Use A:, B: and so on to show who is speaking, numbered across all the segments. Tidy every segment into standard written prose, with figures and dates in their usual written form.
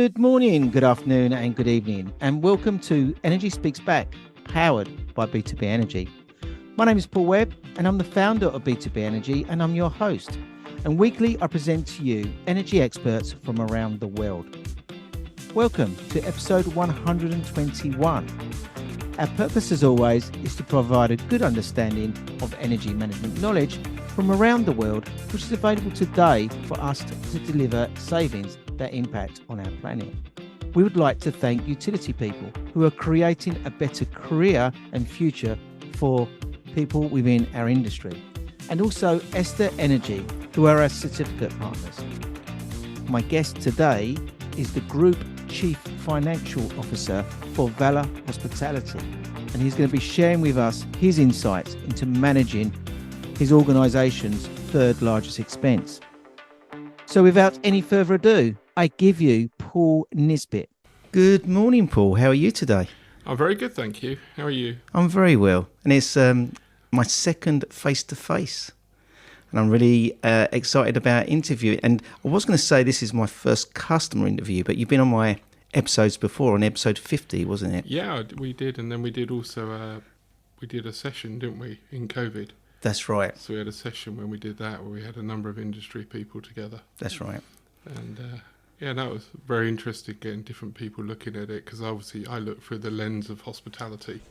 A: Good morning, good afternoon, and good evening, and welcome to Energy Speaks Back, powered by B2B Energy. My name is Paul Webb, and I'm the founder of B2B Energy, and I'm your host. And weekly, I present to you energy experts from around the world. Welcome to episode 121. Our purpose, as always, is to provide a good understanding of energy management knowledge from around the world, which is available today for us to deliver savings that impact on our planet. We would like to thank utility people who are creating a better career and future for people within our industry, and also Esther Energy, who are our certificate partners. My guest today is the Group Chief Financial Officer for Valor Hospitality, and he's going to be sharing with us his insights into managing his organisation's third largest expense. So without any further ado, I give you Paul Nisbett. Good morning, Paul. How are you today?
B: I'm very good, thank you. How are you?
A: I'm very well. And it's my second face-to-face. And I'm really excited about interviewing. And I was going to say this is my first customer interview, but you've been on my episodes before, on episode 50, wasn't it?
B: Yeah, we did. And then we did also, we did a session, didn't we, in COVID?
A: That's right.
B: So we had a session when we did that, where we had a number of industry people together.
A: That's right.
B: And yeah, that was very interesting, getting different people looking at it, because obviously I look through the lens of hospitality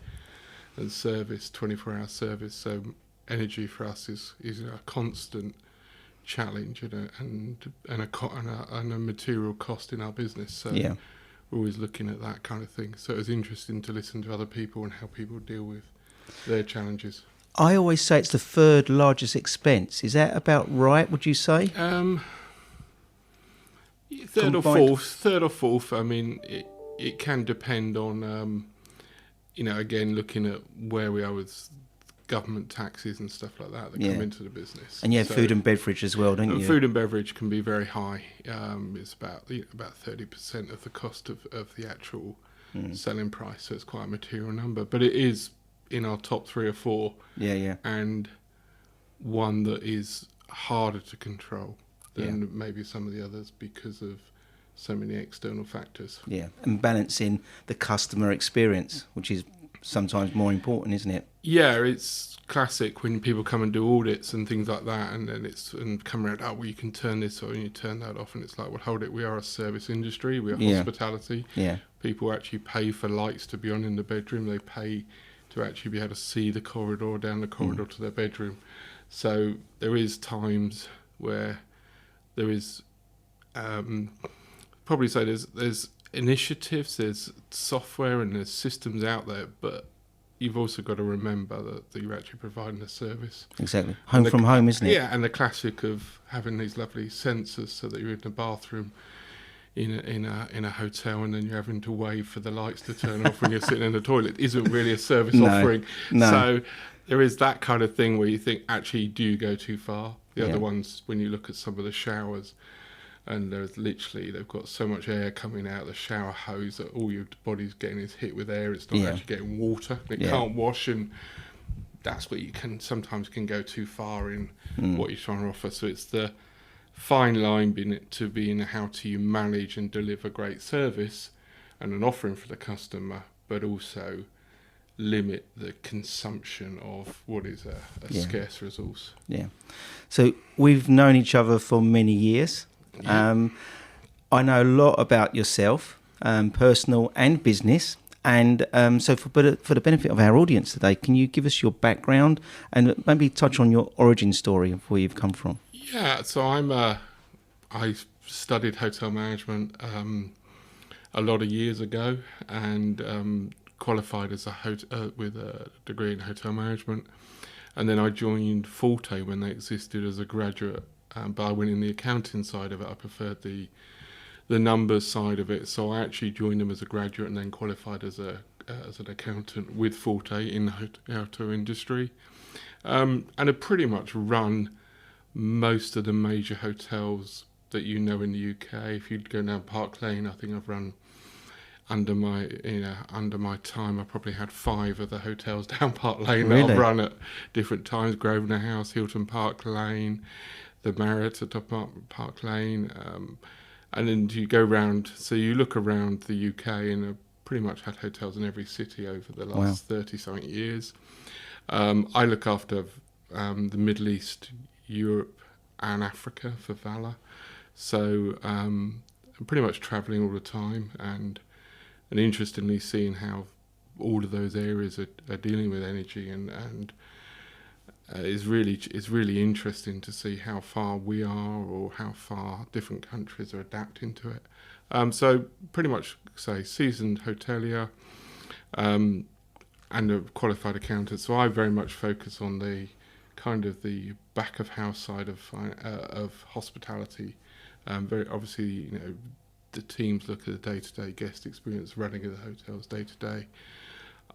B: and service, 24-hour service. So energy for us is a constant challenge and a material cost in our business. So
A: yeah,
B: we're always looking at that kind of thing. So it was interesting to listen to other people and how people deal with their challenges.
A: I always say it's the third largest expense. Is that about right, would you say?
B: Third or fourth. I mean, it can depend on, again, looking at where we are with government taxes and stuff like that come into the business.
A: And you have food and beverage as well, don't you?
B: Food and beverage can be very high. It's about 30% of the cost of the actual selling price, so it's quite a material number. But it is in our top 3 or 4.
A: Yeah.
B: And one that is harder to control than maybe some of the others because of so many external factors.
A: Yeah, and balancing the customer experience, which is sometimes more important, isn't it?
B: Yeah, it's classic when people come and do audits and things like that, and then come around, well, you can turn this or you turn that off, and it's like, well, hold it, we are a service industry, we are hospitality.
A: Yeah.
B: People actually pay for lights to be on in the bedroom, they pay to actually be able to see the corridor, down the corridor to their bedroom. So there is times where there is, probably say there's initiatives, there's software and there's systems out there, but you've also got to remember that you're actually providing a service.
A: Exactly. Home from home, isn't it?
B: Yeah, and the classic of having these lovely sensors so that you're in the bathroom in a hotel, and then you're having to wait for the lights to turn off when you're sitting in the toilet isn't really a service offering.
A: No.
B: So there is that kind of thing where you think, actually, do you go too far? The other ones, when you look at some of the showers, and there's literally, they've got so much air coming out of the shower hose that all your body's getting is hit with air. It's not actually getting water. It can't wash, and that's where you sometimes can go too far in what you're trying to offer. So it's the fine line being how to you manage and deliver great service and an offering for the customer, but also limit the consumption of what is a scarce resource. Yeah.
A: So we've known each other for many years. Yeah. I know a lot about yourself, personal and business. And so for the benefit of our audience today, can you give us your background and maybe touch on your origin story of where you've come from?
B: Yeah, so I studied hotel management a lot of years ago, and qualified as with a degree in hotel management, and then I joined Forte when they existed as a graduate, but I went in the accounting side of it. I preferred the numbers side of it, so I actually joined them as a graduate and then qualified as an accountant with Forte in the hotel industry, and I pretty much run most of the major hotels that you know in the UK. If you go down Park Lane, I think I've run under my time, I probably had 5 of the hotels down Park Lane that I've run at different times. Grosvenor House, Hilton Park Lane, the Marriott at Park Lane, And then you go around, so you look around the UK and I've pretty much had hotels in every city over the last 30-something years. I look after the Middle East, Europe and Africa for Valor. So I'm pretty much travelling all the time and interestingly seeing how all of those areas are dealing with energy and is really interesting to see how far we are or how far different countries are adapting to it. So pretty much say seasoned hotelier and a qualified accountant. So I very much focus on the kind of the back of house side of hospitality. Very obviously, the teams look at the day-to-day guest experience running of the hotels day to day.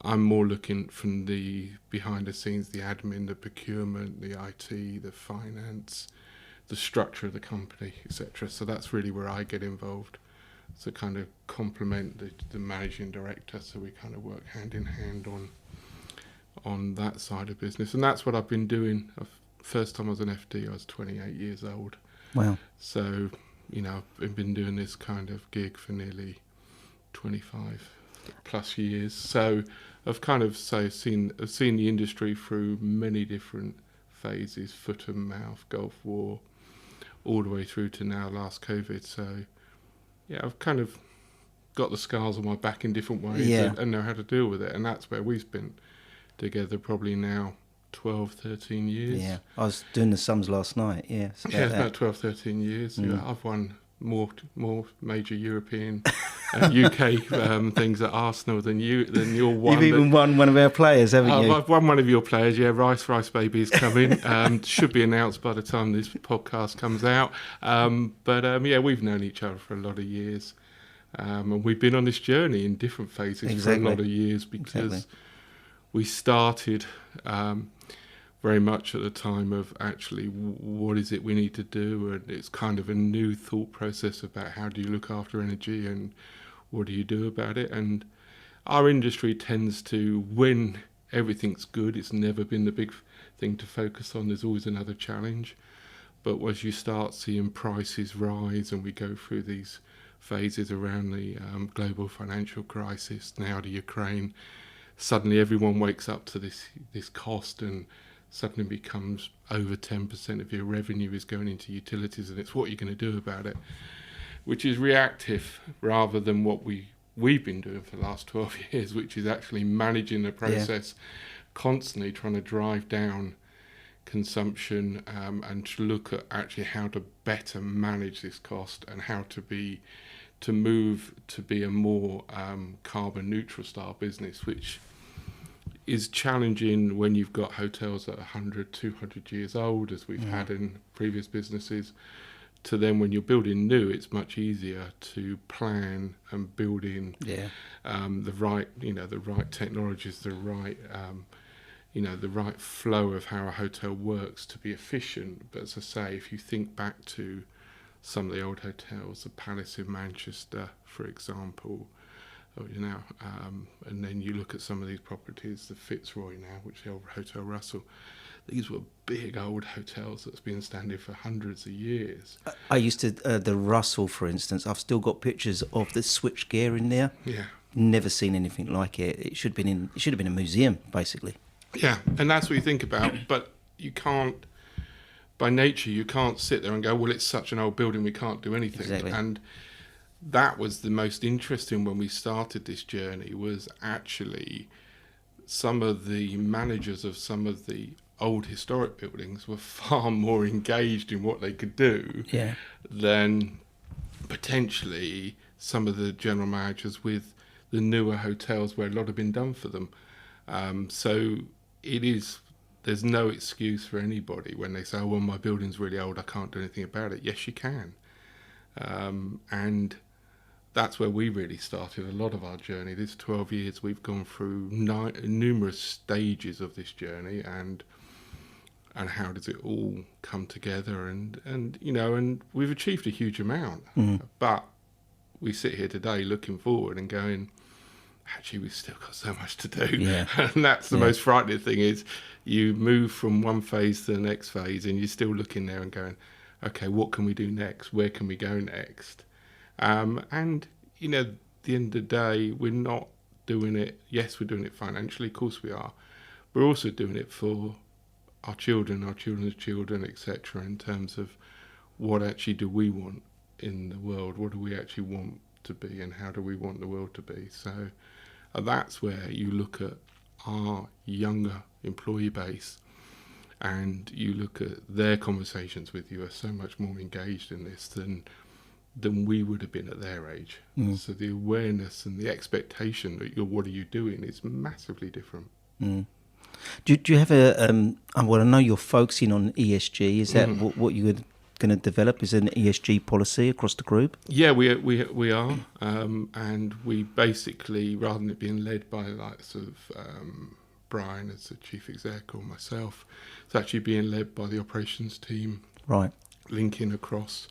B: I'm more looking from the behind the scenes, the admin, the procurement, the IT, the finance, the structure of the company, etc. So that's really where I get involved. So kind of complement the managing director. So we kind of work hand in hand on that side of business. And that's what I've been doing. First time I was an FD, I was 28 years old.
A: Wow.
B: So, I've been doing this kind of gig for nearly 25 plus years. So I've kind of seen the industry through many different phases, foot and mouth, Gulf War, all the way through to now last COVID. So yeah, I've kind of got the scars on my back in different ways and know how to deal with it. And that's where we've been together probably now 12, 13 years.
A: Yeah, I was doing the sums last night. Yeah, it's
B: about 12, 13 years. Yeah, I've won more major European and UK things at Arsenal than you're one.
A: You've even won one of our players, haven't you?
B: I've won one of your players, yeah. Rice Baby is coming. Should be announced by the time this podcast comes out. But we've known each other for a lot of years. And we've been on this journey in different phases for a lot of years because we started very much at the time of actually what is it we need to do, and it's kind of a new thought process about how do you look after energy and what do you do about it. And our industry tends to, when everything's good, it's never been the big thing to focus on. There's always another challenge. But as you start seeing prices rise and we go through these phases around the global financial crisis, now the Ukraine, suddenly everyone wakes up to this cost and suddenly becomes over 10% of your revenue is going into utilities, and it's what you're going to do about it, which is reactive rather than what we've been doing for the last 12 years, which is actually managing the process, constantly trying to drive down consumption and to look at actually how to better manage this cost and how to move to be a more carbon neutral style business, which is challenging when you've got hotels that are 100, 200 years old, as we've had in previous businesses, to then when you're building new, it's much easier to plan and build in the right technologies, the right flow of how a hotel works to be efficient. But as I say, if you think back to some of the old hotels, the Palace in Manchester, for example, and then you look at some of these properties, the Fitzroy now, which is the old Hotel Russell. These were big old hotels that's been standing for hundreds of years.
A: I used to, the Russell, for instance, I've still got pictures of the switch gear in there.
B: Yeah.
A: Never seen anything like it. It should have been a museum, basically.
B: Yeah, and that's what you think about, but you can't, by nature, you can't sit there and go, well, it's such an old building, we can't do anything.
A: Exactly.
B: And that was the most interesting when we started this journey, was actually some of the managers of some of the old historic buildings were far more engaged in what they could do than potentially some of the general managers with the newer hotels where a lot had been done for them. So there's no excuse for anybody when they say, oh, well, my building's really old, I can't do anything about it. Yes, you can. And that's where we really started a lot of our journey. This 12 years, we've gone through numerous stages of this journey, and how does it all come together? And we've achieved a huge amount. But we sit here today looking forward and going, actually, we've still got so much to do. Yeah. And that's the most frightening thing, is you move from one phase to the next phase and you're still looking there and going, okay, what can we do next? Where can we go next? And, at the end of the day, we're not doing it. Yes, we're doing it financially, of course we are. We're also doing it for our children, our children's children, etc., in terms of what actually do we want in the world? What do we actually want to be, and how do we want the world to be? So that's where you look at our younger employee base, and you look at their conversations with you are so much more engaged in this than we would have been at their age. So the awareness and the expectation that what are you doing is massively different.
A: Do you have well, I know you're focusing on ESG. Is that what you're going to develop? Is an ESG policy across the group?
B: Yeah, we are, and we basically, rather than it being led by the likes of Brian as the chief exec or myself, it's actually being led by the operations team,
A: right,
B: linking across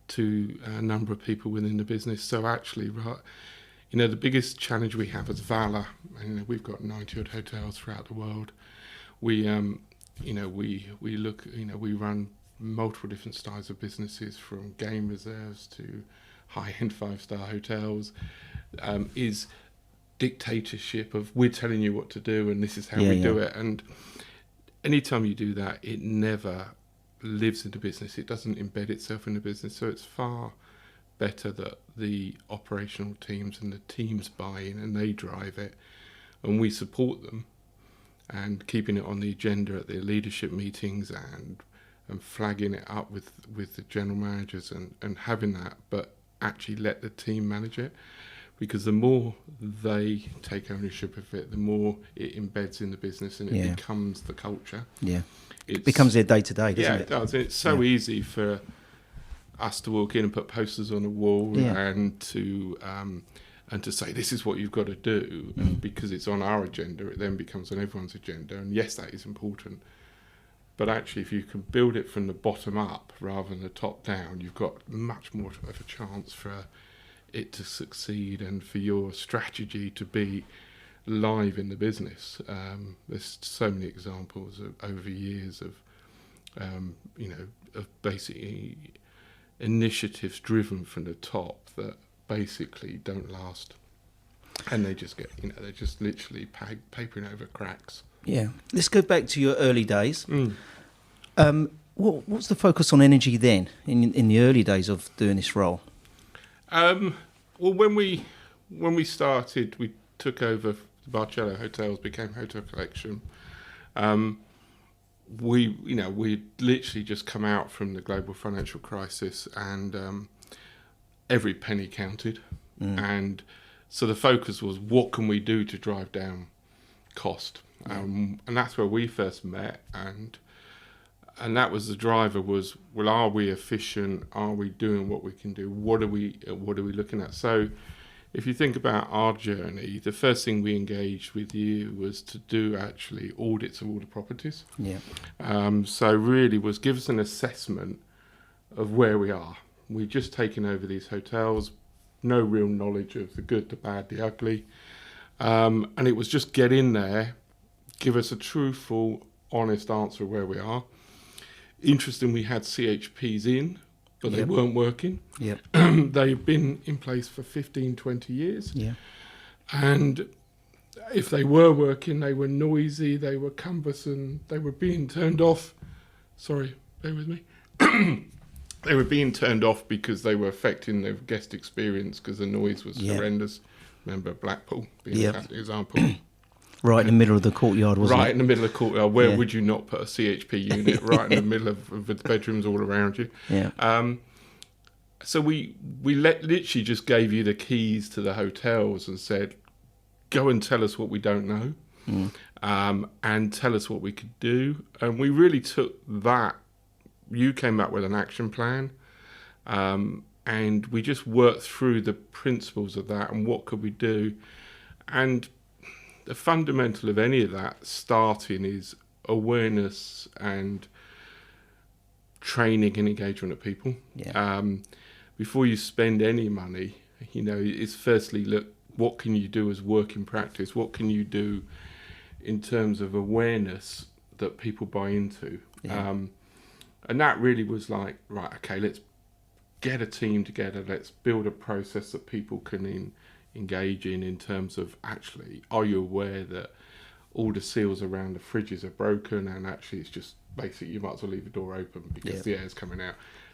B: to a number of people within the business. So actually, the biggest challenge we have as Valor, and we've got 90 odd hotels throughout the world. We we look, we run multiple different styles of businesses, from game reserves to high-end 5-star hotels. Is dictatorship of we're telling you what to do and this is how we do it. And anytime you do that, it never lives in the business. It doesn't embed itself in the business. So it's far better that the operational teams and the teams buy in and they drive it, and we support them, and keeping it on the agenda at their leadership meetings and flagging it up with the general managers and having that, but actually let the team manage it, because the more they take ownership of it, the more it embeds in the business and it becomes the culture. Yeah, it becomes their day-to-day, doesn't it? Yeah, it does. It's so easy for us to walk in and put posters on the wall and to say this is what you've got to do, and because it's on our agenda, it then becomes on everyone's agenda. And yes, that is important. But actually, if you can build it from the bottom up rather than the top down, you've got much more of a chance for it to succeed and for your strategy to be live in the business. There's so many examples of over years of, of basically initiatives driven from the top that basically don't last, and they just get, they're just literally papering over cracks. Yeah. Let's go back to your early days. What's the focus on energy then, in the early days of doing this role? Well, when we started, we took over the Barcello hotels, became Hotel Collection. We'd literally just come out from the global financial crisis, and every penny counted. And so the focus was, what can we do to drive down cost? And that's where we first met, and that was the driver, was, well, are we efficient? Are we doing what we can do? What are we looking at? So if you think about our journey, the first thing we engaged with you was to do actually audits of all the properties. So really was give us an assessment of where we are. We've just taken over these hotels, no real knowledge of the good, the bad, the ugly. And it was just get in there, give us a truthful, honest answer of where we are. Interesting, we had CHPs in, but they weren't working. They've been in place for 15, 20 years. And if they were working, they were noisy, they were cumbersome, they were being turned off. Sorry, bear with me. They were being turned off because they were affecting the guest experience, because the noise was horrendous. Remember Blackpool being a classic example. Right in the middle of the courtyard, wasn't it? Right in the middle of the courtyard. Where would you not put a CHP unit? Right in the middle of with the bedrooms all around you. So we literally just gave you the keys to the hotels and said, go and tell us what we don't know, and tell us what we could do. And we really took that. You came up with an action plan, and we just worked through the principles of that and what could we do. And the fundamental of any of that starting is awareness and training and engagement of people. Before you spend any money, it's firstly, look, what can you do as work in practice? What can you do in terms of awareness that people buy into? And that really was like, right, okay, let's get a team together. Let's build a process that people can engage in terms of actually, are you aware that all the seals around the fridges are broken, and actually it's just basically you might as well leave the door open because the air's coming out.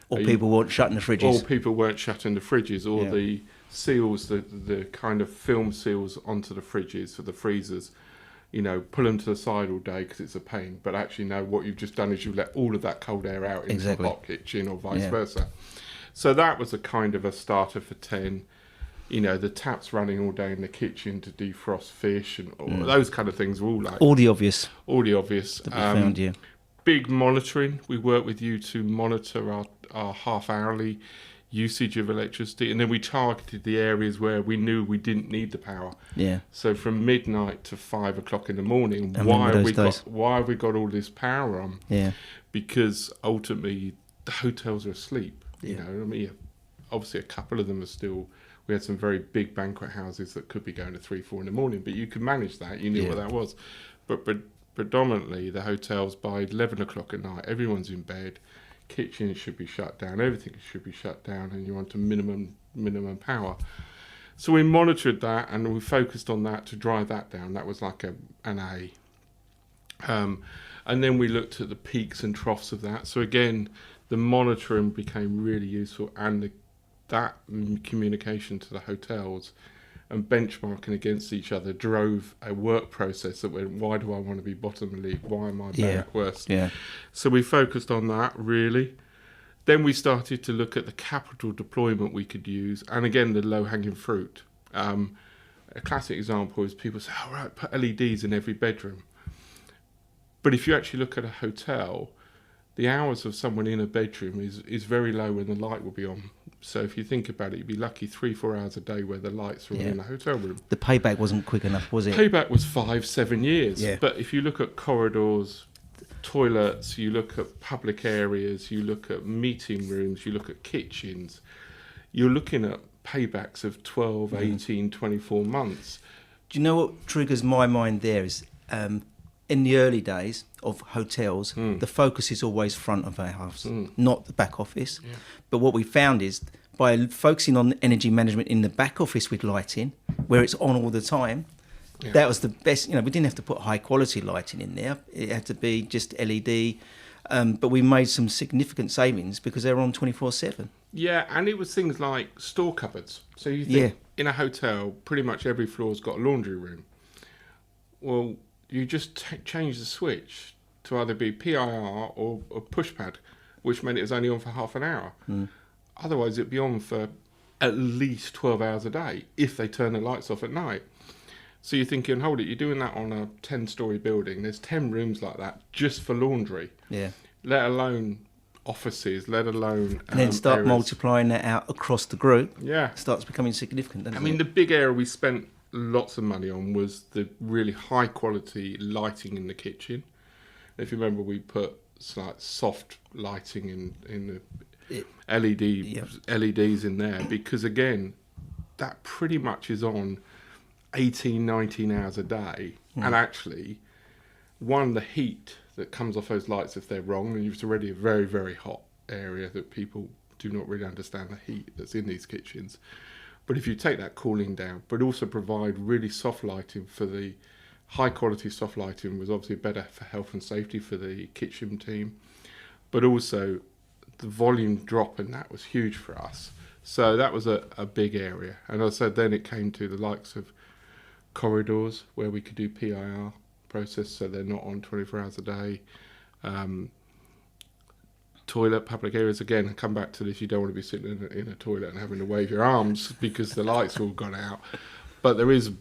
A: Or people weren't shutting the fridges.
B: Or people weren't shutting the fridges, or the seals, the kind of film seals onto the fridges for the freezers, pull them to the side all day because it's a pain. But actually, no, what you've just done is you've let all of that cold air out into the hot kitchen, or vice versa. So that was a kind of a starter for 10. The taps running all day in the kitchen to defrost fish and all those kind of things were all like...
A: All the obvious.
B: That
A: we found,
B: Big monitoring. We work with you to monitor our half-hourly usage of electricity, and then we targeted the areas where we knew we didn't need the power.
A: Yeah.
B: So from midnight to 5 o'clock in the morning, why have we got all this power on?
A: Yeah.
B: Because ultimately the hotels are asleep.
A: Yeah.
B: Obviously a couple of them are still... We had some very big banquet houses that could be going to 3, 4 in the morning, but you could manage that. You knew what that was. But predominantly, the hotels, by 11 o'clock at night, everyone's in bed, kitchens should be shut down, everything should be shut down, and you want a minimum power. So we monitored that, and we focused on that to drive that down. That was like an A. And then we looked at the peaks and troughs of that. So again, the monitoring became really useful, and that communication to the hotels and benchmarking against each other drove a work process that went, why do I want to be bottom of the league? Why am I back worst?
A: Yeah. So
B: we focused on that, really. Then we started to look at the capital deployment we could use, and again, the low-hanging fruit. A classic example is people say, all right, put LEDs in every bedroom. But if you actually look at a hotel, the hours of someone in a bedroom is very low when the light will be on. So if you think about it, you'd be lucky 3-4 hours a day where the lights are on in a hotel room.
A: The payback wasn't quick enough, was it?
B: Payback was 5-7 years.
A: Yeah.
B: But if you look at corridors, toilets, you look at public areas, you look at meeting rooms, you look at kitchens, you're looking at paybacks of 12, 18, 24 months.
A: Do you know what triggers my mind there is... in the early days of hotels, the focus is always front of our house, not the back office. Yeah. But what we found is by focusing on energy management in the back office with lighting, where it's on all the time, that was the best. We didn't have to put high quality lighting in there. It had to be just LED. But we made some significant savings because they were on 24/7.
B: Yeah, and it was things like store cupboards. So you think in a hotel, pretty much every floor's got a laundry room. Well, you just change the switch to either be PIR or push pad, which meant it was only on for half an hour. Otherwise, it'd be on for at least 12 hours a day if they turn the lights off at night. So you're thinking, hold it, you're doing that on a 10-storey building. There's 10 rooms like that just for laundry. Yeah. Let alone offices, let alone
A: and then start
B: areas.
A: Multiplying that out across the group.
B: Yeah.
A: It starts becoming significant, doesn't it?
B: I mean, the big area we spent lots of money on was the really high quality lighting in the kitchen. If you remember, we put like soft lighting in the LEDs in there, because again, that pretty much is on 18, 19 hours a day. And actually, the heat that comes off those lights, if they're wrong, and it's already a very, very hot area that people do not really understand the heat that's in these kitchens. But if you take that cooling down, but also provide really soft lighting for the high quality soft lighting was obviously better for health and safety for the kitchen team, but also the volume drop in that was huge for us. So that was a big area. And as I said, then it came to the likes of corridors where we could do PIR process, so they're not on 24 hours a day. Toilet, public areas, again, come back to this, you don't want to be sitting in a toilet and having to wave your arms because the lights all gone out. But there is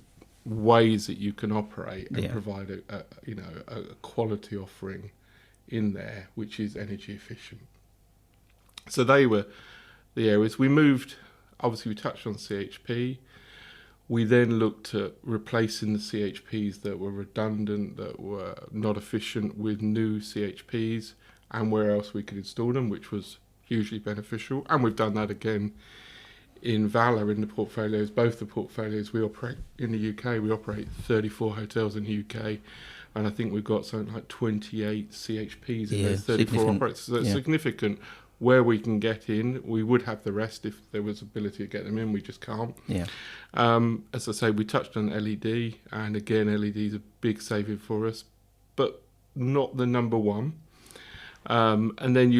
B: ways that you can operate and provide a quality offering in there which is energy efficient. So they were the areas. We moved, obviously we touched on CHP. We then looked at replacing the CHPs that were redundant, that were not efficient, with new CHPs, and where else we could install them, which was hugely beneficial. And we've done that again in Valor, in the portfolios, both the portfolios we operate in the UK. We operate 34 hotels in the UK, and I think we've got something like 28 CHPs in those 34 operators. So it's significant where we can get in, we would have the rest if there was ability to get them in. We just can't.
A: Yeah.
B: As I say, we touched on LED, and again, LED is a big saving for us, but not the number one. And then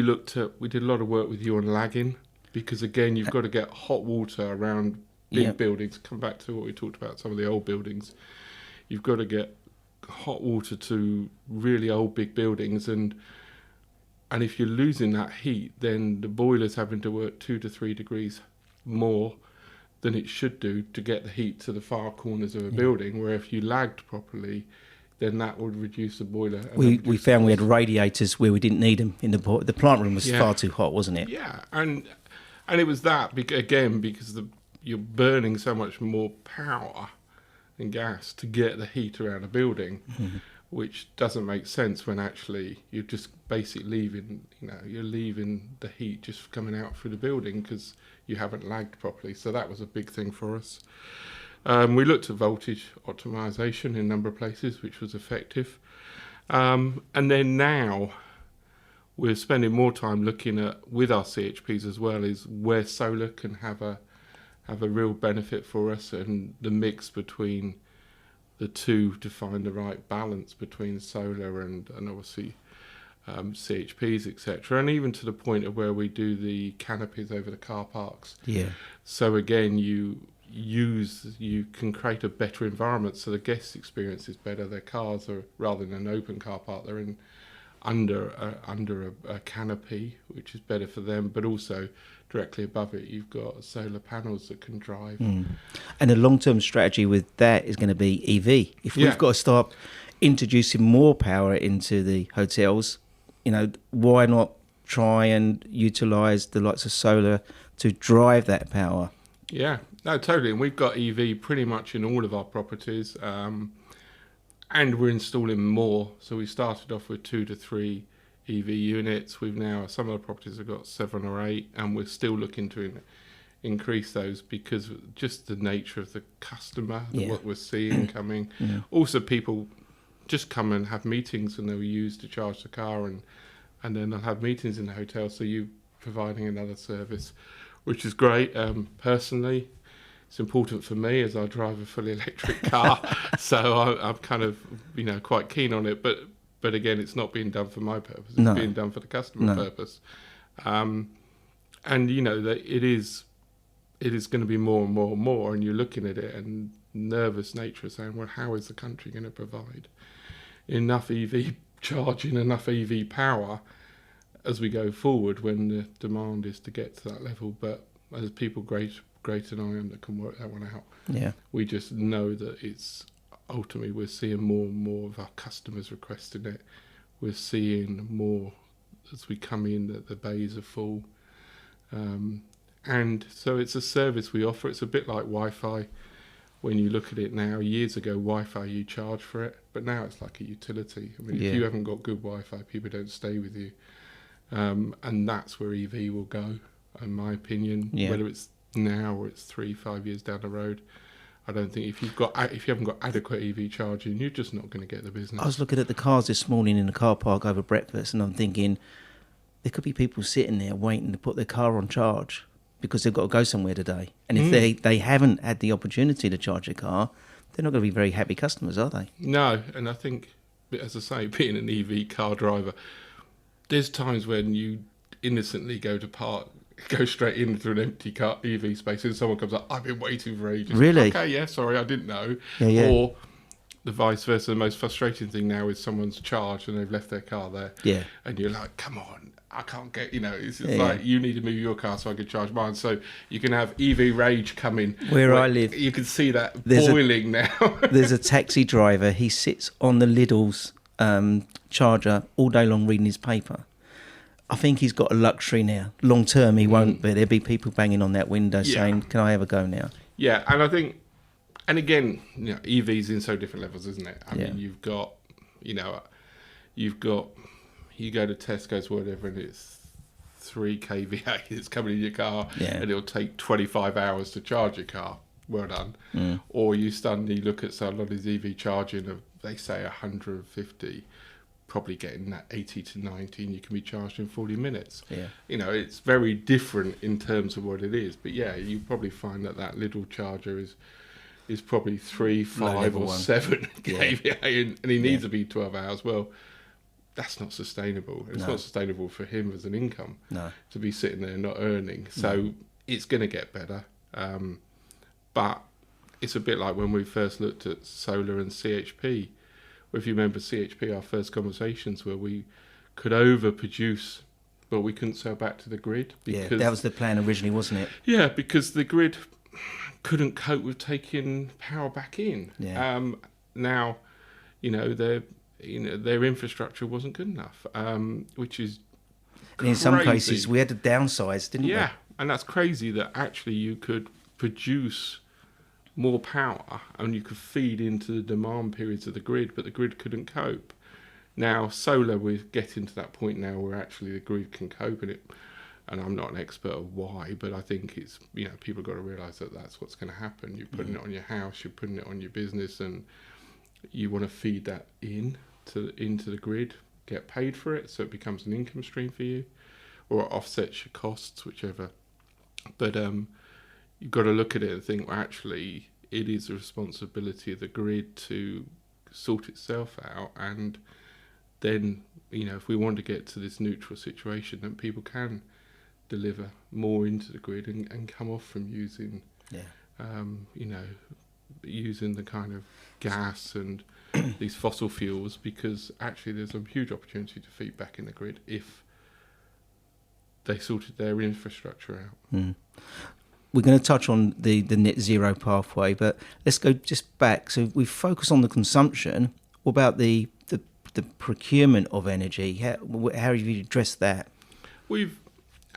B: we did a lot of work with you on lagging, because again, you've got to get hot water around big buildings. Come back to what we talked about, some of the old buildings. You've got to get hot water to really old big buildings, and if you're losing that heat, then the boiler's having to work 2 to 3 degrees more than it should do to get the heat to the far corners of a building, where if you lagged properly, then that would reduce the boiler.
A: We found we had radiators where we didn't need them. In the plant room was far too hot, wasn't it?
B: Yeah, and it was that, again, because you're burning so much more power and gas to get the heat around a building, which doesn't make sense when actually you're just basically leaving the heat just coming out through the building because you haven't lagged properly. So that was a big thing for us. We looked at voltage optimization in a number of places, which was effective. And then now we're spending more time looking at, with our CHPs as well, is where solar can have a real benefit for us, and the mix between the two to find the right balance between solar and obviously CHPs, etc. And even to the point of where we do the canopies over the car parks.
A: Yeah.
B: So again, you can create a better environment, so the guest experience is better. Their cars are, rather than an open car park, they're in under a canopy, which is better for them, but also directly above it you've got solar panels that can drive.
A: And the long-term strategy with that is going to be EV. If we've got to start introducing more power into the hotels, why not try and utilise the likes of solar to drive that power?
B: Yeah, no, totally. And we've got EV pretty much in all of our properties, and we're installing more. So we started off with 2 to 3 EV units. We've now, some of the properties have got 7 or 8, and we're still looking to increase those because just the nature of the customer, what we're seeing coming. Also, people just come and have meetings, and they'll use to charge the car, and then they'll have meetings in the hotel. So you're providing another service, which is great. Personally, it's important for me as I drive a fully electric car, so I'm kind of quite keen on it. But again, it's not being done for my purpose; it's being done for the customer purpose. And that it is going to be more and more and more. And you're looking at it, and nervous nature saying, well, how is the country going to provide enough EV charging, enough EV power as we go forward when the demand is to get to that level? But as people greater than I am that can work that one out, we just know that it's ultimately we're seeing more and more of our customers requesting it. We're seeing more as we come in that the bays are full, and so it's a service we offer. It's a bit like Wi-Fi. When you look at it now, years ago, Wi-Fi, you charge for it, but now it's like a utility. I mean, if you haven't got good Wi-Fi, people don't stay with you. And that's where EV will go, in my opinion, whether it's now or it's 3-5 years down the road. I don't think if you haven't got adequate EV charging, you're just not going to get the business.
A: I was looking at the cars this morning in the car park over breakfast, and I'm thinking there could be people sitting there waiting to put their car on charge because they've got to go somewhere today. And if they haven't had the opportunity to charge their car, they're not going to be very happy customers, are they?
B: No, and I think, as I say, being an EV car driver, there's times when you innocently go straight into an empty car EV space, and someone comes up, I've been waiting for ages.
A: Really?
B: Okay, yeah, sorry, I didn't know.
A: Yeah.
B: Or the vice versa. The most frustrating thing now is someone's charged and they've left their car there.
A: Yeah.
B: And you're like, come on, I can't get, it's like, you need to move your car so I can charge mine. So you can have EV rage coming.
A: Where I live,
B: you can see that boiling now.
A: There's a taxi driver. He sits on the Lidl's charger all day long reading his paper. I think he's got a luxury now. Long term, he won't, but there'll be people banging on that window saying, can I have a go now?
B: Yeah, and I think, and again, EVs in so different levels, isn't it? I mean, you've got, you go to Tesco's, whatever, and it's 3 kVA that's coming in your car, and it'll take 25 hours to charge your car. Well done. Or you suddenly look at a lot of these EV charging of, they say 150, probably getting that 80 to 90 and you can be charged in 40 minutes.
A: Yeah.
B: You know, it's very different in terms of what it is. But yeah, you probably find that little charger is probably 3, 5 or 7 kVA and he needs to be 12 hours. Well, that's not sustainable. It's not sustainable for him as an income to be sitting there not earning. So it's going to get better. But it's a bit like when we first looked at solar and CHP. If you remember CHP, our first conversations where we could overproduce, but we couldn't sell back to the grid. Because,
A: that was the plan originally, wasn't it?
B: Yeah, because the grid couldn't cope with taking power back in.
A: Yeah.
B: Now, their infrastructure wasn't good enough, which is crazy.
A: In some cases, we had to downsize, didn't we?
B: Yeah, and that's crazy that actually you could produce more power and you could feed into the demand periods of the grid, but the grid couldn't cope. Now, solar, we're getting to that point now where actually the grid can cope, and I'm not an expert of why, but I think it's, people got to realise that that's what's going to happen. You're putting it on your house, you're putting it on your business, and you want to feed that into the grid, get paid for it, so it becomes an income stream for you, or it offsets your costs, whichever. But you've got to look at it and think, well, actually, it is the responsibility of the grid to sort itself out. And then, if we want to get to this neutral situation, then people can deliver more into the grid and come off from using, using the kind of gas and these fossil fuels, because actually there's a huge opportunity to feed back in the grid if they sorted their infrastructure out.
A: We're going to touch on the net zero pathway, but let's go just back. So we focus on the consumption. What about the procurement of energy? How have you addressed that?
B: We've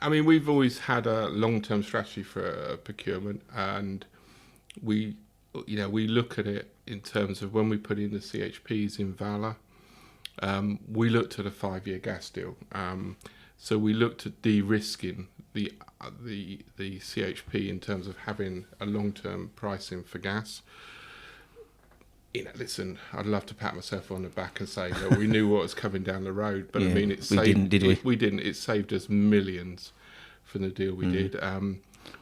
B: always had a long-term strategy for procurement, and we look at it in terms of when we put in the CHPs in Valor. We looked at a 5-year gas deal. So we looked at de-risking the CHP in terms of having a long-term pricing for gas. Listen, I'd love to pat myself on the back and say that we knew what was coming down the road, but we didn't, did we? We didn't. It saved us millions from the deal we did.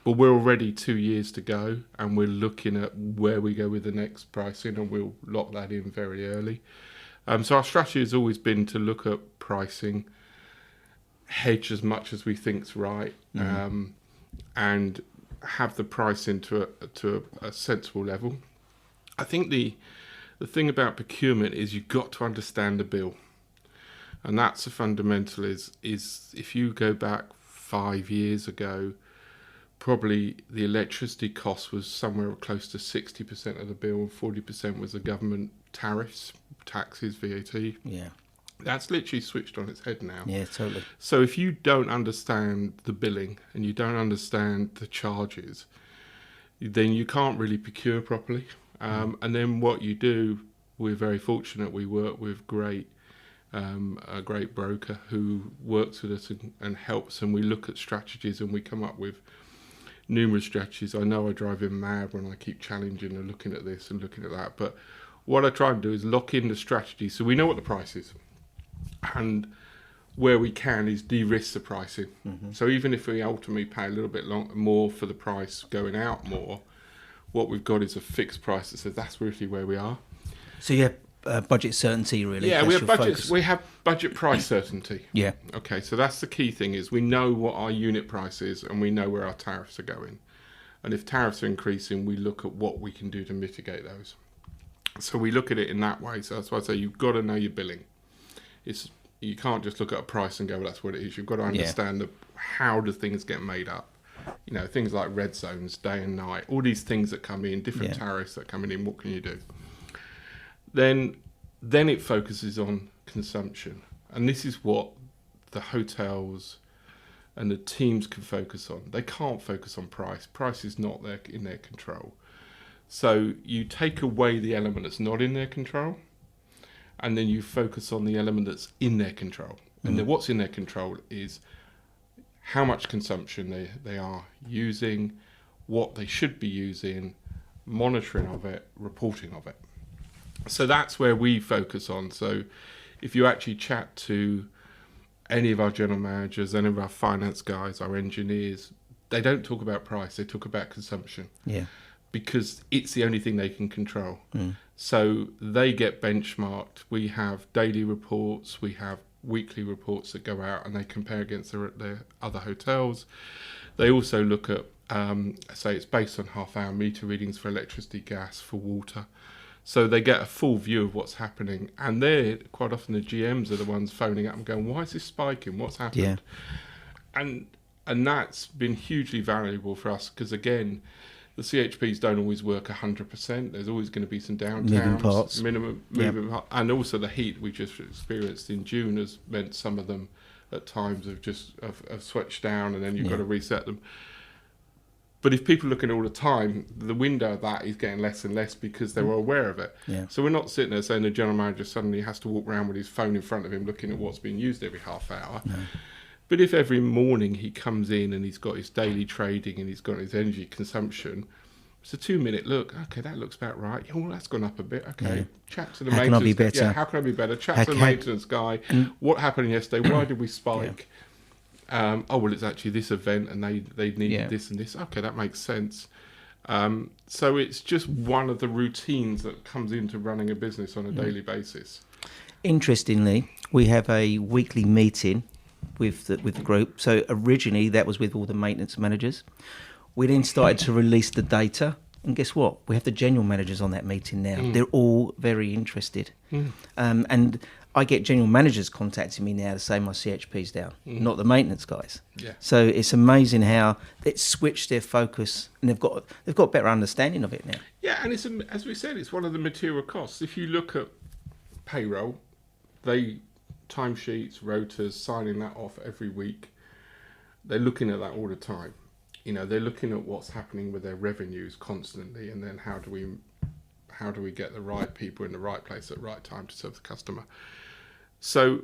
B: But we're already 2 years to go, and we're looking at where we go with the next pricing, and we'll lock that in very early. So our strategy has always been to look at pricing, hedge as much as we think's right, and have the pricing to a sensible level. I think the thing about procurement is you've got to understand the bill, and that's the fundamental. Is if you go back 5 years ago, probably the electricity cost was somewhere close to 60% of the bill, and 40% was the government tariffs, taxes, VAT.
A: Yeah.
B: That's literally switched on its head now.
A: Yeah, totally.
B: So if you don't understand the billing and you don't understand the charges, then you can't really procure properly. And then what you do, we're very fortunate. We work with a great broker who works with us and helps, and we look at strategies and we come up with numerous strategies. I know I drive him mad when I keep challenging and looking at this and looking at that, but what I try and do is lock in the strategy so we know what the price is, and where we can is de-risk the pricing. So even if we ultimately pay a little bit more for the price going out more, what we've got is a fixed price that says that's really where we are.
A: So you have budget certainty, really.
B: Yeah, we have budget price certainty.
A: Yeah.
B: Okay, so that's the key thing, is we know what our unit price is and we know where our tariffs are going. And if tariffs are increasing, we look at what we can do to mitigate those. So we look at it in that way. So that's why I say you've got to know your billing. You can't just look at a price and go, well, that's what it is. You've got to understand how do things get made up. Things like red zones, day and night, all these things that come in, different tariffs that come in, what can you do? Then it focuses on consumption. And this is what the hotels and the teams can focus on. They can't focus on price. Price is not in their control. So you take away the element that's not in their control, and then you focus on the element that's in their control. And then what's in their control is how much consumption they are using, what they should be using, monitoring of it, reporting of it. So that's where we focus on. So if you actually chat to any of our general managers, any of our finance guys, our engineers, they don't talk about price, they talk about consumption.
A: Yeah.
B: Because it's the only thing they can control. So they get benchmarked. We have daily reports, we have weekly reports that go out and they compare against their other hotels. They also look at, say it's based on half-hour meter readings for electricity, gas, for water. So they get a full view of what's happening. And they're quite often the GMs are the ones phoning up and going, why is this spiking? What's happened? Yeah. And that's been hugely valuable for us because, again, the CHPs don't always work 100%. There's always going to be some downtowns,
A: moving parts,
B: moving parts, and also the heat we just experienced in June has meant some of them at times have switched down, and then you've got to reset them. But if people are looking all the time, the window of that is getting less and less because they're all aware of it. Yeah. So we're not sitting there saying the general manager suddenly has to walk around with his phone in front of him looking at what's being used every half hour. No. But if every morning he comes in and he's got his daily trading and he's got his energy consumption, it's a 2-minute look. Okay, that looks about right. Oh, well, that's gone up a bit. Okay, chat to the maintenance.
A: How can I be better?
B: Yeah, how can I be better? Chat to the maintenance guy. What happened yesterday? Why did we spike? Oh, well, it's actually this event and they needed this and this. Okay, that makes sense. So it's just one of the routines that comes into running a business on a daily basis.
A: Interestingly, we have a weekly meeting with the group. So originally that was with all the maintenance managers. We then started to release the data, and guess what? We have the general managers on that meeting now. They're all very interested. And I get general managers contacting me now to say my CHP's down, not the maintenance guys. Yeah. So it's amazing how it's switched their focus, and they've got better understanding of it now.
B: Yeah, and it's, as we said, it's one of the material costs. If you look at payroll, timesheets, rotas, signing that off every week, they're looking at that all the time. You know, they're looking at what's happening with their revenues constantly, and then how do we get the right people in the right place at the right time to serve the customer. So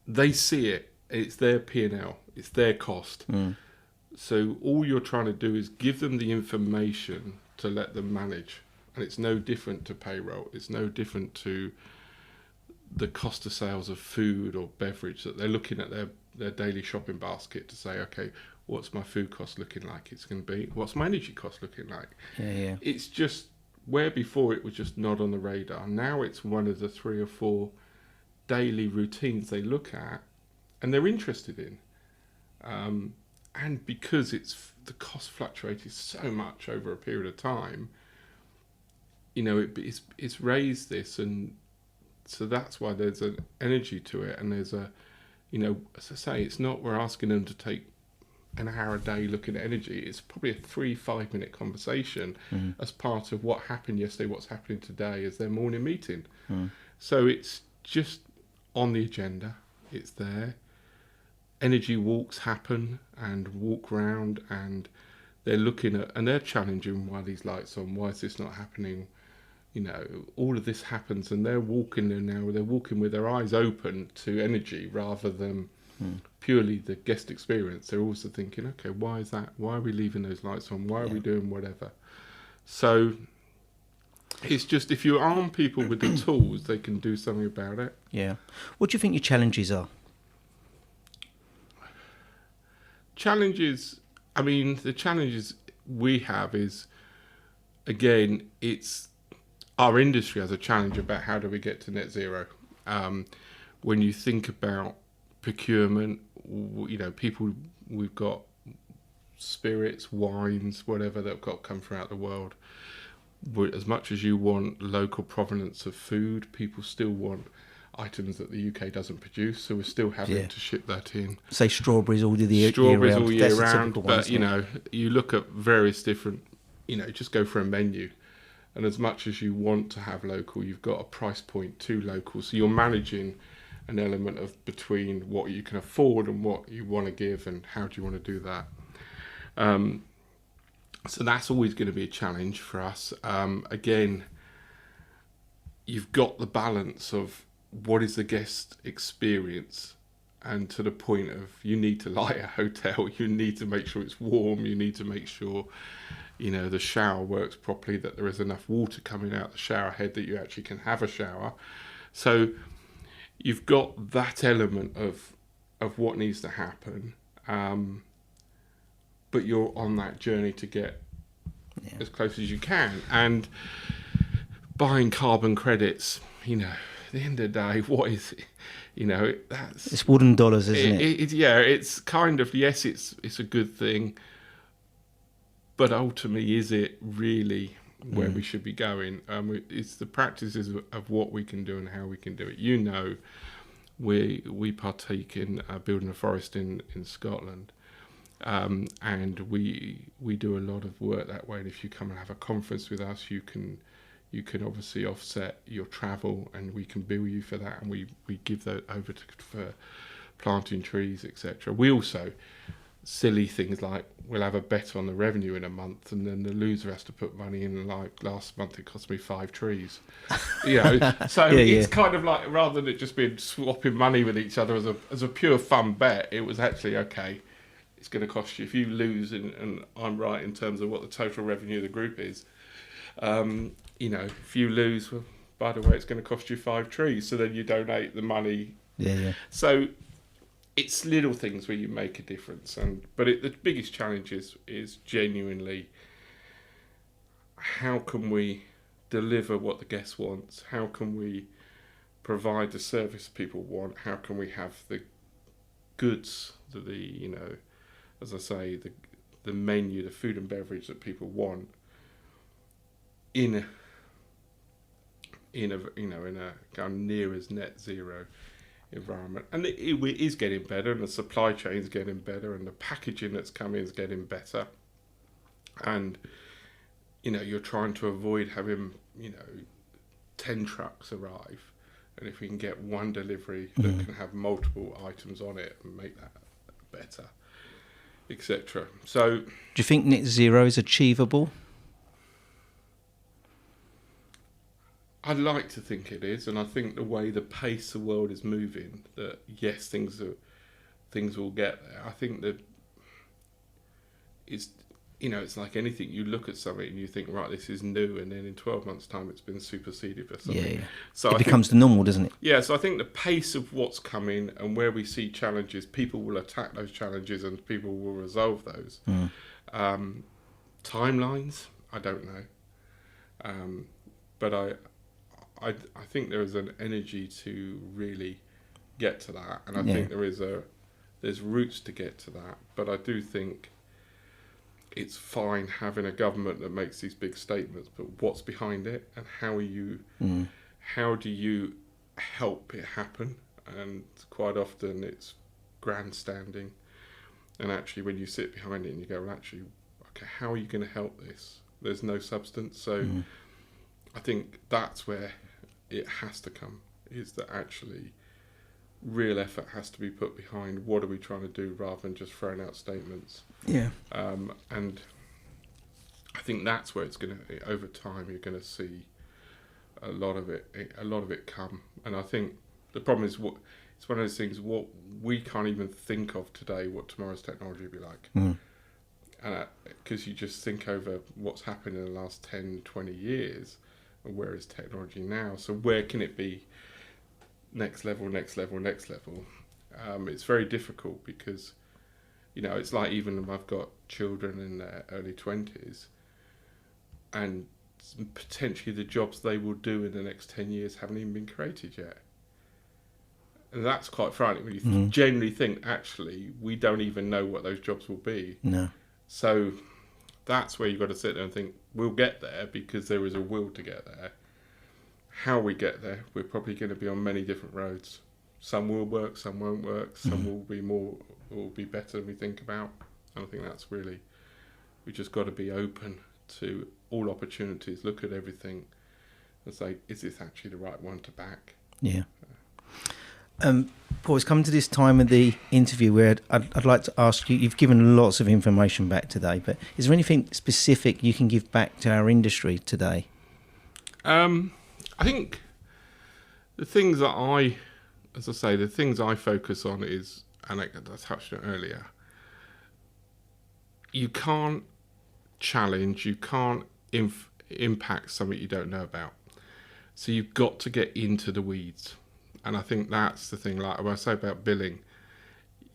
B: they see it. It's their P&L. It's their cost. So all you're trying to do is give them the information to let them manage. And it's no different to payroll. It's no different to the cost of sales of food or beverage, that they're looking at their daily shopping basket to say, okay, what's my food cost looking like? It's going to be, what's my energy cost looking like? Yeah. It's just, where before it was just not on the radar, now it's one of the 3 or 4 daily routines they look at and they're interested in. And because the cost fluctuated so much over a period of time, you know, it's raised this, and so that's why there's an energy to it, and there's a, you know, as I say, it's not we're asking them to take an hour a day looking at energy. It's probably a 3-5 minute conversation as part of what happened yesterday, what's happening today, as their morning meeting. So it's just on the agenda. It's there. Energy walks happen and walk round, and they're looking at, and they're challenging, why are these lights on? Why is this not happening? You know, all of this happens, and they're walking there now. They're walking with their eyes open to energy rather than purely the guest experience. They're also thinking, okay, why is that? Why are we leaving those lights on? Why are we doing whatever? So it's just, if you arm people with the tools, they can do something about it.
A: Yeah. What do you think your challenges are?
B: Challenges, I mean, the challenges we have is, again, it's our industry has a challenge about how do we get to net zero. When you think about procurement, you know, we've got spirits, wines, whatever that have got to come throughout the world. As much as you want local provenance of food, people still want items that the UK doesn't produce, so we're still having to ship that in.
A: Say strawberries all year round.
B: But you know, you look at various different, you know, just go for a menu, and as much as you want to have local, you've got a price point to local, so you're managing an element of between what you can afford and what you want to give, and how do you want to do that. So that's always going to be a challenge for us. Again, you've got the balance of what is the guest experience, and to the point of, you need to light a hotel, you need to make sure it's warm, you need to make sure, you know, the shower works properly, that there is enough water coming out the shower head that you actually can have a shower. So you've got that element of what needs to happen, but you're on that journey to get as close as you can. And buying carbon credits, at the end of the day, what is it?
A: It's wooden dollars, isn't it?
B: It's kind of, yes, it's a good thing, but ultimately, is it really where we should be going? It's the practices of what we can do and how we can do it. We partake in building a forest in Scotland, and we do a lot of work that way. And if you come and have a conference with us, you can obviously offset your travel, and we can bill you for that, and we give that over for planting trees, etc. We also, silly things like, we'll have a bet on the revenue in a month, and then the loser has to put money in. Like last month, it cost me 5 trees. So it's kind of like, rather than it just being swapping money with each other as a pure fun bet, it was actually, okay, it's going to cost you, if you lose, and I'm right in terms of what the total revenue of the group is. If you lose, well, by the way, it's going to cost you 5 trees. So then you donate the money. Yeah. So it's little things where you make a difference. But the biggest challenge is genuinely, how can we deliver what the guest wants? How can we provide the service people want? How can we have the goods, as I say, the menu, the food and beverage that people want in a kind of near as net zero environment. And it is getting better, and the supply chain is getting better, and the packaging that's coming is getting better. And you're trying to avoid having 10 trucks arrive, and if we can get one delivery that can have multiple items on it and make that better, etc. So,
A: do you think net zero is achievable?
B: I'd like to think it is, and I think the way the pace the world is moving, that yes, things will get there. I think that it's like anything. You look at something and you think, right, this is new, and then in 12 months' time, it's been superseded by something.
A: Yeah.
B: So
A: it becomes the normal, doesn't it?
B: Yeah. So I think the pace of what's coming and where we see challenges, people will attack those challenges and people will resolve those. Timelines, I don't know, but I think there is an energy to really get to that, and I think there's routes to get to that. But I do think it's fine having a government that makes these big statements, but what's behind it, and how do you help it happen? And quite often it's grandstanding, and actually when you sit behind it and you go, well, actually, okay, how are you going to help this? There's no substance. So I think that's where it has to come, is that actually real effort has to be put behind what are we trying to do, rather than just throwing out statements. And I think that's where it's going to, over time, you're going to see a lot of it come. And I think the problem is, it's one of those things, what we can't even think of today, what tomorrow's technology will be like. And because you just think over what's happened in the last 10, 20 years, and where is technology now? So where can it be next level? It's very difficult, because it's like, even I've got children in their early 20s, and potentially the jobs they will do in the next 10 years haven't even been created yet. And that's quite frightening when you generally think, actually, we don't even know what those jobs will be.
A: No.
B: So that's where you've got to sit there and think, we'll get there, because there is a will to get there. How we get there, we're probably going to be on many different roads. Some will work, some won't work, some will be better than we think about. And I think that's really, we just got to be open to all opportunities, look at everything and say, is this actually the right one to back?
A: Yeah. Paul, it's come to this time of the interview where I'd like to ask you, you've given lots of information back today, but is there anything specific you can give back to our industry today?
B: I think the things that the things I focus on is, and I touched on it earlier, you can't challenge, you can't impact something you don't know about. So you've got to get into the weeds. And I think that's the thing, like when I say about billing,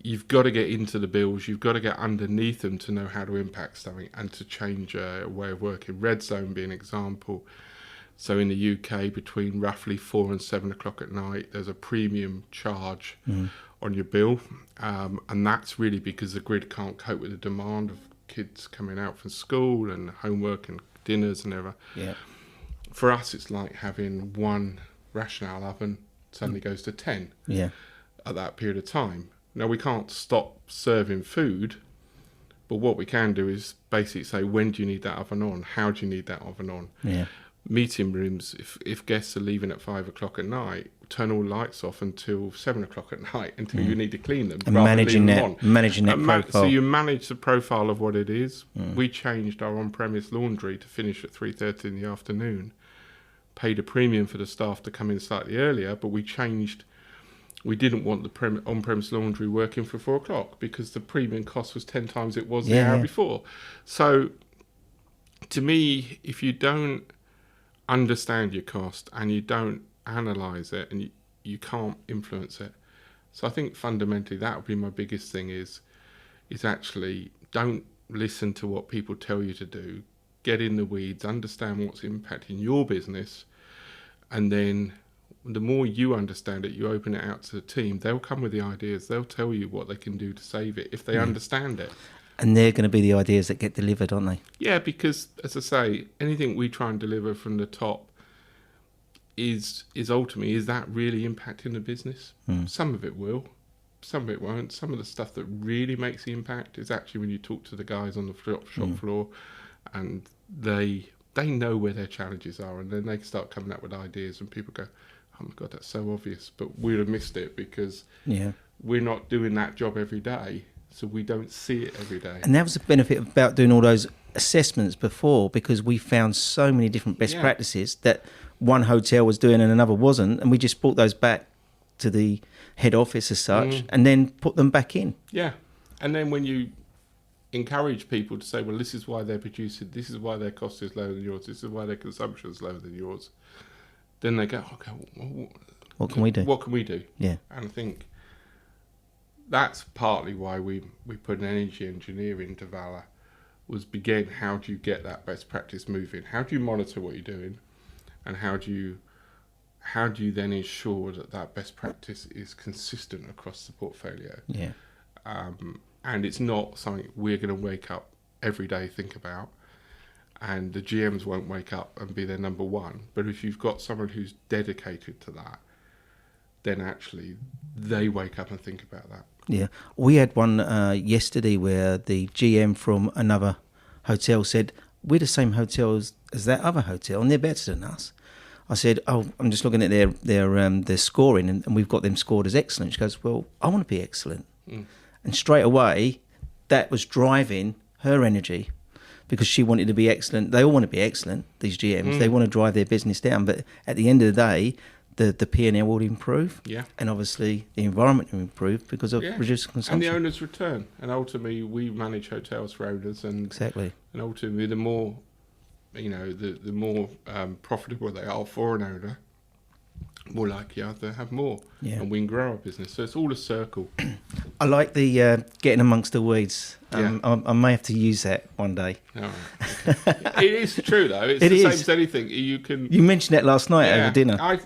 B: you've got to get into the bills, you've got to get underneath them to know how to impact something and to change a way of working. Red zone being an example. So in the UK, between roughly 4 and 7 o'clock at night, there's a premium charge on your bill. And that's really because the grid can't cope with the demand of kids coming out from school and homework and dinners and everything.
A: Yeah.
B: For us, it's like having one rationale oven suddenly goes to 10 at that period of time. Now, we can't stop serving food, but what we can do is basically say, when do you need that oven on? How do you need that oven on?
A: Yeah.
B: Meeting rooms, if guests are leaving at 5 o'clock at night, turn all lights off until 7 o'clock at night until you need to clean them.
A: And managing that profile.
B: So you manage the profile of what it is. We changed our on-premise laundry to finish at 3:30 in the afternoon. Paid a premium for the staff to come in slightly earlier, but we didn't want the on-premise laundry working for 4 o'clock because the premium cost was 10 times it was the hour before. So to me, if you don't understand your cost and you don't analyze it, and you can't influence it. So I think fundamentally that would be my biggest thing is actually don't listen to what people tell you to do. Get in the weeds, understand what's impacting your business, and then the more you understand it, you open it out to the team, they'll come with the ideas, they'll tell you what they can do to save it if they understand it.
A: And they're going to be the ideas that get delivered, aren't they?
B: Yeah, because as I say, anything we try and deliver from the top is ultimately, is that really impacting the business? Some of it will, some of it won't. Some of the stuff that really makes the impact is actually when you talk to the guys on the shop floor, and they know where their challenges are, and then they can start coming up with ideas, and people go, oh my God, that's so obvious, but we'd have missed it because we're not doing that job every day, so we don't see it every day.
A: And that was the benefit about doing all those assessments before, because we found so many different best practices that one hotel was doing and another wasn't, and we just brought those back to the head office as such and then put them back in. Yeah.
B: And then when you encourage people to say, well, this is why they're producing, this is why their cost is lower than yours, this is why their consumption is lower than yours, then they go, okay,
A: what can we do?
B: What can we do?
A: Yeah.
B: And I think that's partly why we put an energy engineer into Valor, was begin, how do you get that best practice moving? How do you monitor what you're doing? And how do you then ensure that best practice is consistent across the portfolio?
A: Yeah.
B: And it's not something we're going to wake up every day, think about, and the GMs won't wake up and be their number one. But if you've got someone who's dedicated to that, then actually they wake up and think about that.
A: Yeah. We had one yesterday where the GM from another hotel said, we're the same hotel as that other hotel and they're better than us. I said, oh, I'm just looking at their scoring and we've got them scored as excellent. She goes, well, I want to be excellent. And straight away, that was driving her energy because she wanted to be excellent. They all want to be excellent, these GMs. They want to drive their business down. But at the end of the day, the P&L will improve. Yeah. And obviously the environment will improve because of reduced consumption.
B: And the owners return. And ultimately, we manage hotels for owners. And
A: exactly.
B: And ultimately, the more, the more profitable they are for an owner, more likely are to have more, and we can grow our business. So it's all a circle.
A: I like the getting amongst the weeds. I may have to use that one day.
B: All right. Okay. It is true though. It's the same as anything. You mentioned
A: that last night over dinner.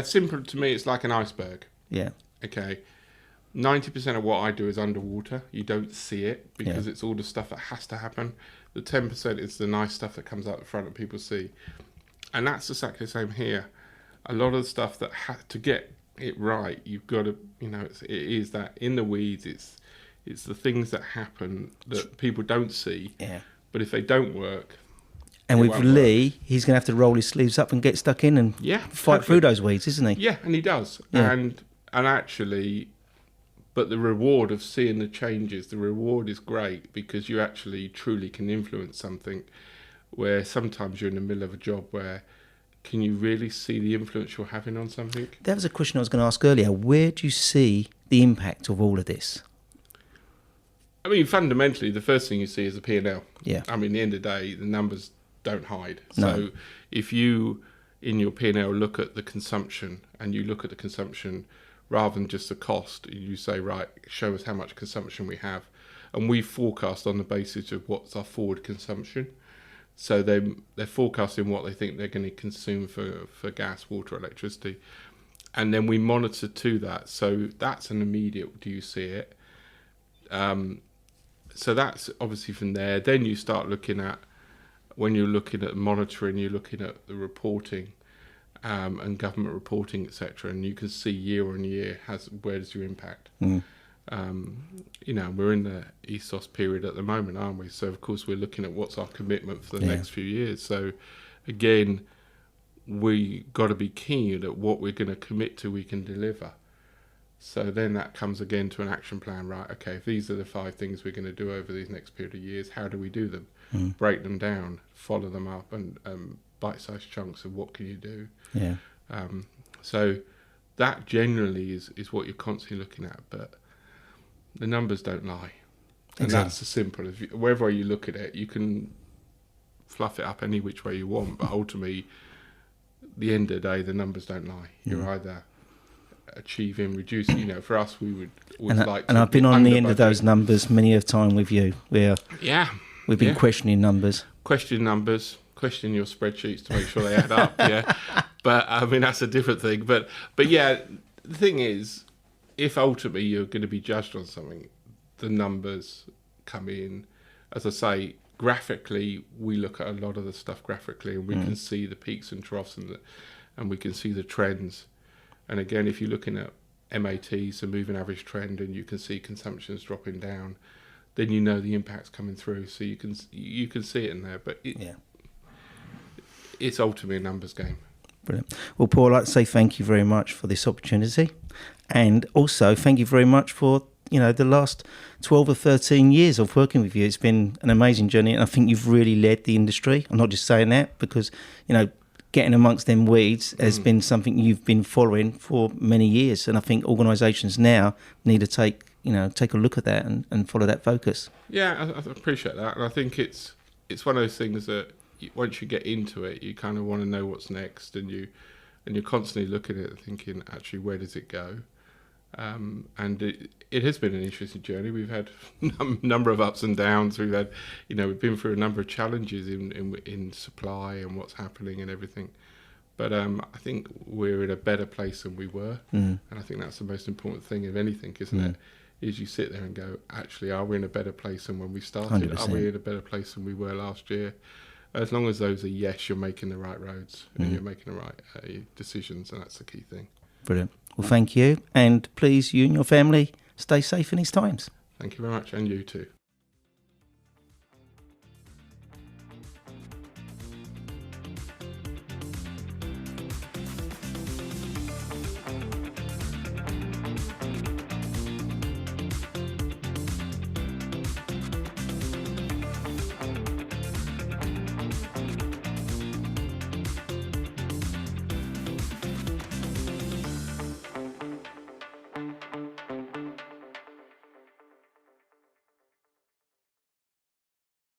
B: Simple to me. It's like an iceberg.
A: Yeah.
B: Okay. 90% of what I do is underwater. You don't see it because it's all the stuff that has to happen. The 10% is the nice stuff that comes out the front that people see, and that's exactly the same here. A lot of the stuff that to get it right, you've got to, it is that in the weeds. It's the things that happen that people don't see. Yeah. But if they don't work,
A: and with Lee, he's going to have to roll his sleeves up and get stuck in and fight through those weeds, isn't he?
B: Yeah, and he does. Yeah. And actually, but the reward of seeing the changes, the reward is great because you actually truly can influence something. Where sometimes you're in the middle of a job where. Can you really see the influence you're having on something?
A: That was a question I was going to ask earlier. Where do you see the impact of all of this?
B: I mean, fundamentally, the first thing you see is a P&L.
A: Yeah.
B: I mean, at the end of the day, the numbers don't hide.
A: No.
B: So if you, in your P&L, look at the consumption and you look at the consumption rather than just the cost. You say, right, show us how much consumption we have, and we forecast on the basis of what's our forward consumption. So they're forecasting what they think they're going to consume for gas, water, electricity, and then we monitor to that. So that's an immediate, do you see it? So that's obviously from there. Then you start looking at, when you're looking at monitoring, you're looking at the reporting and government reporting, etc. And you can see year on year, where does your impact? We're in the ESOS period at the moment, aren't we? So of course we're looking at what's our commitment for the next few years. So again, we got to be keen at what we're going to commit to, we can deliver. So then that comes again to an action plan, right? Okay, if these are the 5 things we're going to do over these next period of years, how do we do them? Break them down, follow them up, and bite-sized chunks of what can you do. So that generally is what you're constantly looking at, but the numbers don't lie. And
A: Exactly.
B: That's as simple as wherever you look at it, you can fluff it up any which way you want, but ultimately, at the end of the day, the numbers don't lie. You're either achieving, reducing. For us, we would always like to.
A: And I've been on the end of those numbers many a time with you, where we've been questioning numbers.
B: Question your spreadsheets to make sure they add up. But I mean, that's a different thing. But yeah, the thing is, if ultimately you're going to be judged on something, the numbers come in. As I say, graphically, we look at a lot of the stuff graphically, and we can see the peaks and troughs, and we can see the trends. And again, if you're looking at MAT, so moving average trend, and you can see consumption's dropping down, then you know the impact's coming through. So you can see it in there. But it's ultimately a numbers game.
A: Brilliant. Well, Paul, I'd like to say thank you very much for this opportunity, and also thank you very much for the last 12 or 13 years of working with you. It's been an amazing journey, and I think you've really led the industry. I'm not just saying that because getting amongst them weeds has been something you've been following for many years, and I think organisations now need to take a look at that and follow that focus.
B: Yeah, I appreciate that, and I think it's one of those things that once you get into it, you kind of want to know what's next, and you're constantly looking at it, thinking, actually, where does it go? And it has been an interesting journey. We've had a number of ups and downs. We've had, we've been through a number of challenges in supply and what's happening and everything. But I think we're in a better place than we were, and I think that's the most important thing of anything, isn't it? Is you sit there and go, actually, are we in a better place than when we started?
A: 100%.
B: Are we in a better place than we were last year? As long as those are yes, you're making the right roads and you're making the right decisions, and that's the key thing.
A: Brilliant. Well, thank you, and please, you and your family, stay safe in these times.
B: Thank you very much, and you too.